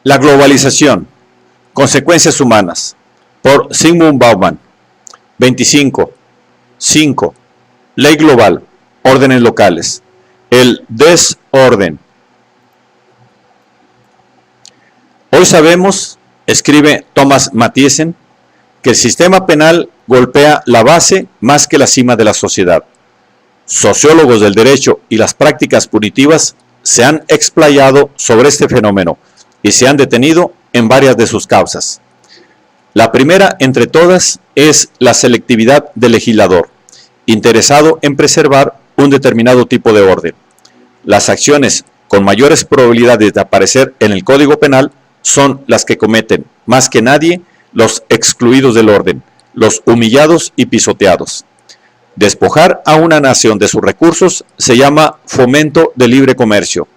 La globalización, consecuencias humanas, por Zygmunt Bauman. 25. 5. Ley global, órdenes locales. El desorden. Hoy sabemos, escribe Thomas Mathiesen, que el sistema penal golpea la base más que la cima de la sociedad. Sociólogos del derecho y las prácticas punitivas se han explayado sobre este fenómeno y se han detenido en varias de sus causas. La primera entre todas es la selectividad del legislador, interesado en preservar un determinado tipo de orden. Las acciones con mayores probabilidades de aparecer en el Código Penal son las que cometen, más que nadie, los excluidos del orden, los humillados y pisoteados. Despojar a una nación de sus recursos se llama fomento del libre comercio.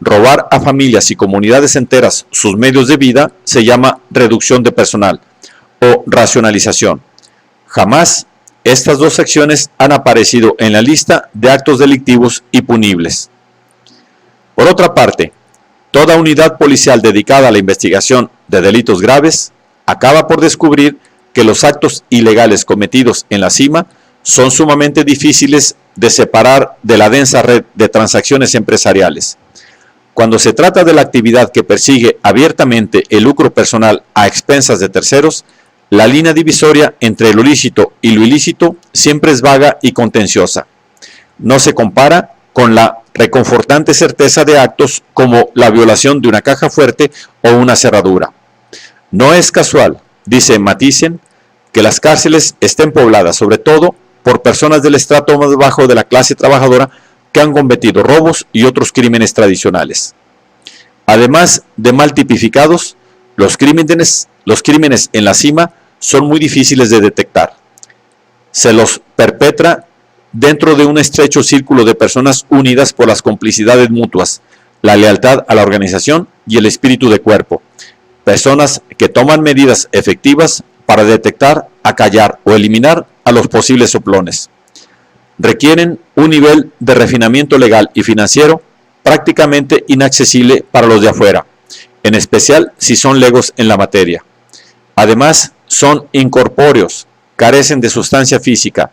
Robar a familias y comunidades enteras sus medios de vida se llama reducción de personal o racionalización. Jamás estas dos acciones han aparecido en la lista de actos delictivos y punibles. Por otra parte, toda unidad policial dedicada a la investigación de delitos graves acaba por descubrir que los actos ilegales cometidos en la cima son sumamente difíciles de separar de la densa red de transacciones empresariales. Cuando se trata de la actividad que persigue abiertamente el lucro personal a expensas de terceros, la línea divisoria entre lo lícito y lo ilícito siempre es vaga y contenciosa. No se compara con la reconfortante certeza de actos como la violación de una caja fuerte o una cerradura. No es casual, dice Mathiesen, que las cárceles estén pobladas sobre todo por personas del estrato más bajo de la clase trabajadora que han cometido robos y otros crímenes tradicionales. Además de mal tipificados, los crímenes en la cima son muy difíciles de detectar. Se los perpetra dentro de un estrecho círculo de personas unidas por las complicidades mutuas, la lealtad a la organización y el espíritu de cuerpo. Personas que toman medidas efectivas para detectar, acallar o eliminar a los posibles soplones. Requieren un nivel de refinamiento legal y financiero prácticamente inaccesible para los de afuera, en especial si son legos en la materia. Además, son incorpóreos, carecen de sustancia física,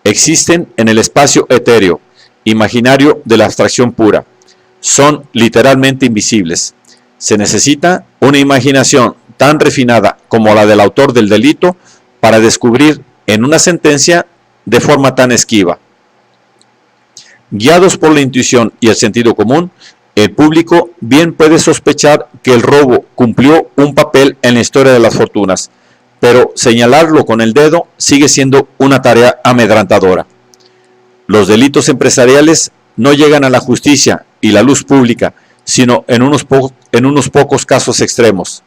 existen en el espacio etéreo, imaginario de la abstracción pura, son literalmente invisibles. Se necesita una imaginación tan refinada como la del autor del delito para descubrir en una sentencia de forma tan esquiva. Guiados por la intuición y el sentido común, el público bien puede sospechar que el robo cumplió un papel en la historia de las fortunas, pero señalarlo con el dedo sigue siendo una tarea amedrentadora. Los delitos empresariales no llegan a la justicia y la luz pública, sino en unos pocos casos extremos.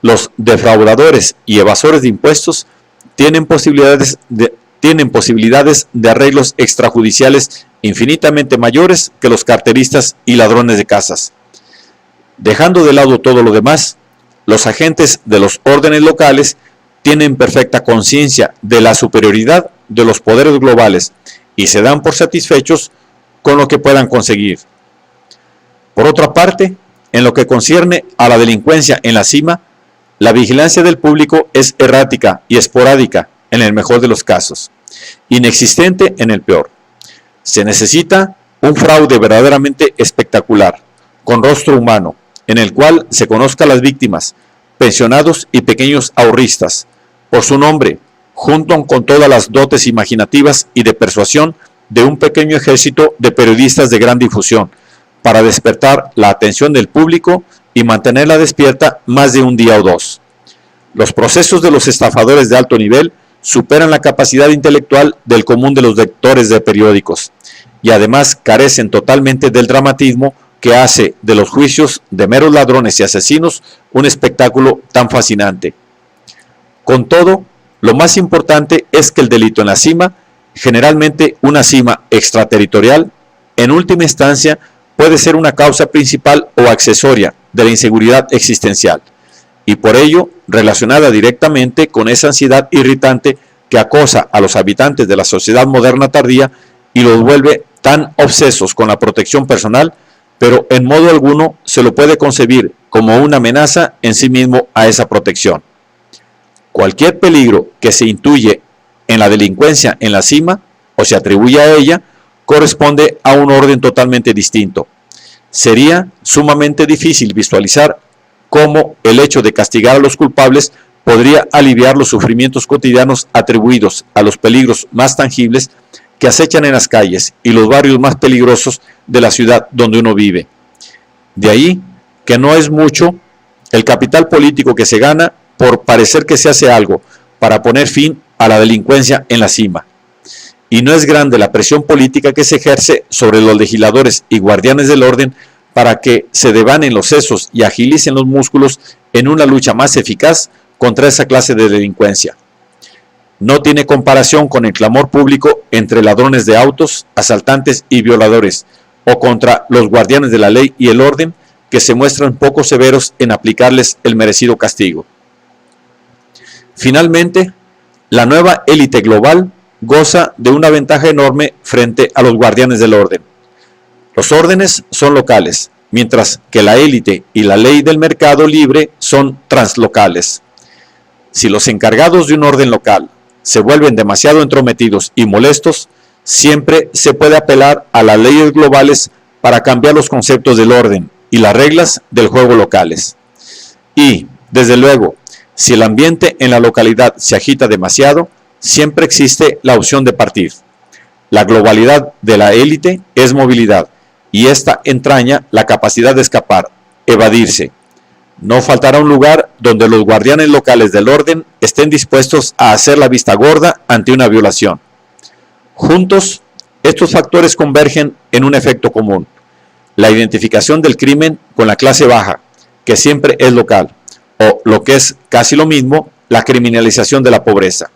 Los defraudadores y evasores de impuestos tienen posibilidades de arreglos extrajudiciales infinitamente mayores que los carteristas y ladrones de casas. Dejando de lado todo lo demás, los agentes de los órdenes locales tienen perfecta conciencia de la superioridad de los poderes globales y se dan por satisfechos con lo que puedan conseguir. Por otra parte, en lo que concierne a la delincuencia en la cima, la vigilancia del público es errática y esporádica en el mejor de los casos, inexistente en el peor. Se necesita un fraude verdaderamente espectacular, con rostro humano, en el cual se conozca a las víctimas, pensionados y pequeños ahorristas, por su nombre, junto con todas las dotes imaginativas y de persuasión de un pequeño ejército de periodistas de gran difusión, para despertar la atención del público y mantenerla despierta más de un día o dos. Los procesos de los estafadores de alto nivel superan la capacidad intelectual del común de los lectores de periódicos y además carecen totalmente del dramatismo que hace de los juicios de meros ladrones y asesinos un espectáculo tan fascinante. Con todo, lo más importante es que el delito en la cima, generalmente una cima extraterritorial, en última instancia puede ser una causa principal o accesoria de la inseguridad existencial, y por ello relacionada directamente con esa ansiedad irritante que acosa a los habitantes de la sociedad moderna tardía y los vuelve tan obsesos con la protección personal, pero en modo alguno se lo puede concebir como una amenaza en sí mismo a esa protección. Cualquier peligro que se intuye en la delincuencia en la cima o se atribuye a ella corresponde a un orden totalmente distinto. Sería sumamente difícil visualizar cómo el hecho de castigar a los culpables podría aliviar los sufrimientos cotidianos atribuidos a los peligros más tangibles que acechan en las calles y los barrios más peligrosos de la ciudad donde uno vive. De ahí que no es mucho el capital político que se gana por parecer que se hace algo para poner fin a la delincuencia en la cima. Y no es grande la presión política que se ejerce sobre los legisladores y guardianes del orden para que se devanen los sesos y agilicen los músculos en una lucha más eficaz contra esa clase de delincuencia. No tiene comparación con el clamor público entre ladrones de autos, asaltantes y violadores, o contra los guardianes de la ley y el orden, que se muestran poco severos en aplicarles el merecido castigo. Finalmente, la nueva élite global goza de una ventaja enorme frente a los guardianes del orden. Los órdenes son locales, mientras que la élite y la ley del mercado libre son translocales. Si los encargados de un orden local se vuelven demasiado entrometidos y molestos, siempre se puede apelar a las leyes globales para cambiar los conceptos del orden y las reglas del juego locales. Y, desde luego, si el ambiente en la localidad se agita demasiado, siempre existe la opción de partir. La globalidad de la élite es movilidad, y esta entraña la capacidad de escapar, evadirse. No faltará un lugar donde los guardianes locales del orden estén dispuestos a hacer la vista gorda ante una violación. Juntos, estos factores convergen en un efecto común: la identificación del crimen con la clase baja, que siempre es local, o, lo que es casi lo mismo, la criminalización de la pobreza.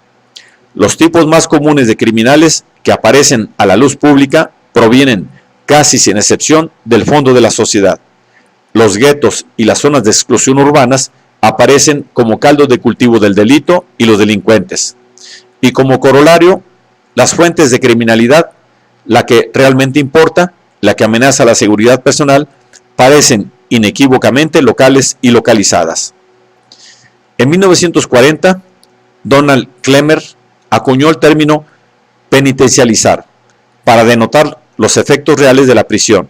Los tipos más comunes de criminales que aparecen a la luz pública provienen, casi sin excepción, del fondo de la sociedad. Los guetos y las zonas de exclusión urbanas aparecen como caldo de cultivo del delito y los delincuentes. Y como corolario, las fuentes de criminalidad, la que realmente importa, la que amenaza la seguridad personal, parecen inequívocamente locales y localizadas. En 1940, Donald Clemer acuñó el término penitencializar para denotar los efectos reales de la prisión,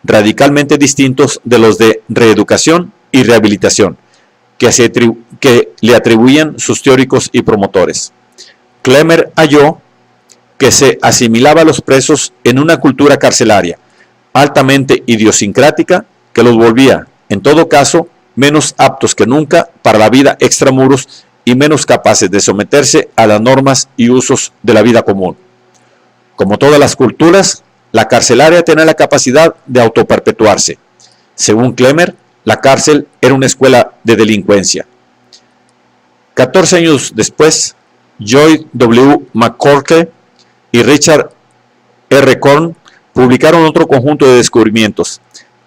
radicalmente distintos de los de reeducación y rehabilitación, que le atribuían sus teóricos y promotores. Clemer halló que se asimilaba a los presos en una cultura carcelaria, altamente idiosincrática, que los volvía, en todo caso, menos aptos que nunca para la vida extramuros y menos capaces de someterse a las normas y usos de la vida común. Como todas las culturas, la carcelaria tenía la capacidad de autoperpetuarse. Según Clemer, la cárcel era una escuela de delincuencia. 14 años después, Joy W. McCorkle y Richard R. Korn publicaron otro conjunto de descubrimientos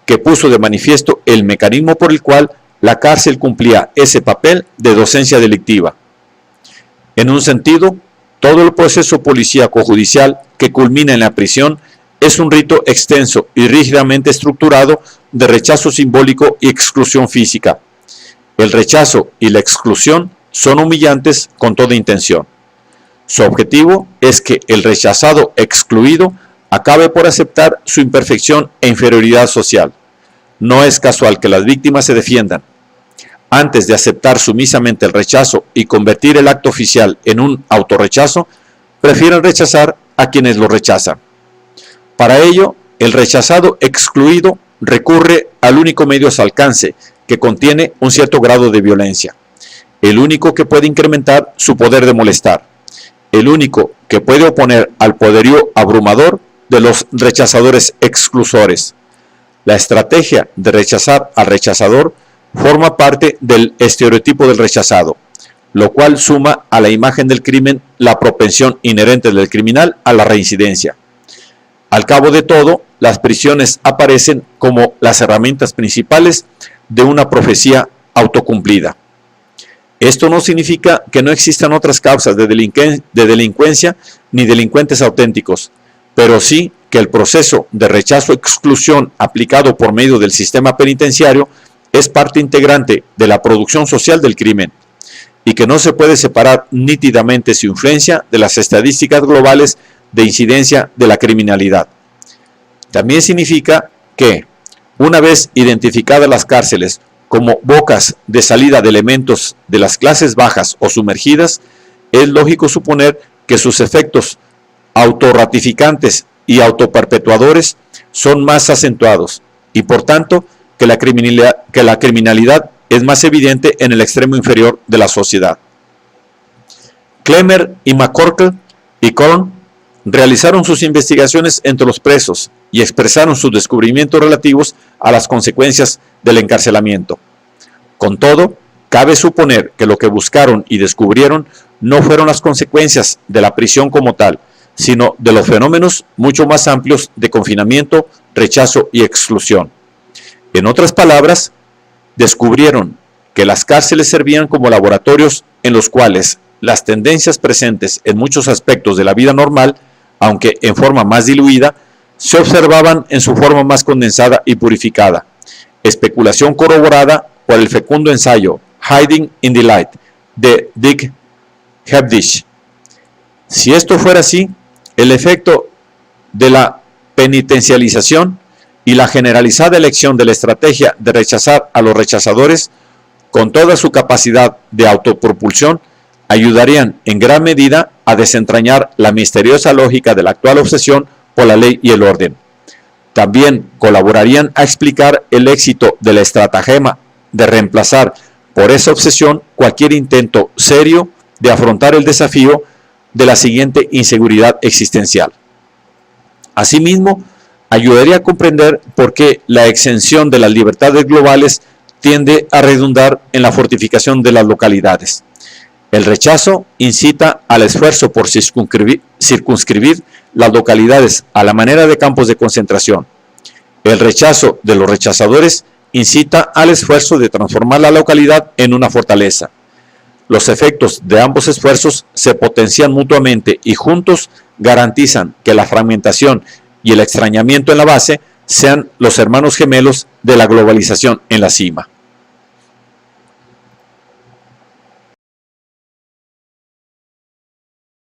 que puso de manifiesto el mecanismo por el cual la cárcel cumplía ese papel de docencia delictiva. En un sentido, todo el proceso policíaco judicial que culmina en la prisión es un rito extenso y rígidamente estructurado de rechazo simbólico y exclusión física. El rechazo y la exclusión son humillantes con toda intención. Su objetivo es que el rechazado excluido acabe por aceptar su imperfección e inferioridad social. No es casual que las víctimas se defiendan. Antes de aceptar sumisamente el rechazo y convertir el acto oficial en un autorrechazo, prefieren rechazar a quienes lo rechazan. Para ello, el rechazado excluido recurre al único medio a su alcance, que contiene un cierto grado de violencia, el único que puede incrementar su poder de molestar, el único que puede oponer al poderío abrumador de los rechazadores exclusores. La estrategia de rechazar al rechazador forma parte del estereotipo del rechazado, lo cual suma a la imagen del crimen la propensión inherente del criminal a la reincidencia. Al cabo de todo, las prisiones aparecen como las herramientas principales de una profecía autocumplida. Esto no significa que no existan otras causas de delincuencia ni delincuentes auténticos, pero sí que el proceso de rechazo-exclusión aplicado por medio del sistema penitenciario es parte integrante de la producción social del crimen y que no se puede separar nítidamente su influencia de las estadísticas globales de incidencia de la criminalidad. También significa que, una vez identificadas las cárceles como bocas de salida de elementos de las clases bajas o sumergidas, es lógico suponer que sus efectos autorratificantes y autoperpetuadores son más acentuados y por tanto que la criminalidad es más evidente en el extremo inferior de la sociedad. Clemer y McCorkle y Korn realizaron sus investigaciones entre los presos y expresaron sus descubrimientos relativos a las consecuencias del encarcelamiento. Con todo, cabe suponer que lo que buscaron y descubrieron no fueron las consecuencias de la prisión como tal, sino de los fenómenos mucho más amplios de confinamiento, rechazo y exclusión. En otras palabras, descubrieron que las cárceles servían como laboratorios en los cuales las tendencias presentes en muchos aspectos de la vida normal, aunque en forma más diluida, se observaban en su forma más condensada y purificada. Especulación corroborada por el fecundo ensayo Hiding in the Light de Dick Hebdish. Si esto fuera así, el efecto de la penitencialización y la generalizada elección de la estrategia de rechazar a los rechazadores, con toda su capacidad de autopropulsión, ayudarían en gran medida a desentrañar la misteriosa lógica de la actual obsesión por la ley y el orden. También colaborarían a explicar el éxito de la estratagema de reemplazar por esa obsesión cualquier intento serio de afrontar el desafío de la siguiente inseguridad existencial. Asimismo, ayudaría a comprender por qué la exención de las libertades globales tiende a redundar en la fortificación de las localidades. El rechazo incita al esfuerzo por circunscribir las localidades a la manera de campos de concentración. El rechazo de los rechazadores incita al esfuerzo de transformar la localidad en una fortaleza. Los efectos de ambos esfuerzos se potencian mutuamente y juntos garantizan que la fragmentación y el extrañamiento en la base sean los hermanos gemelos de la globalización en la cima.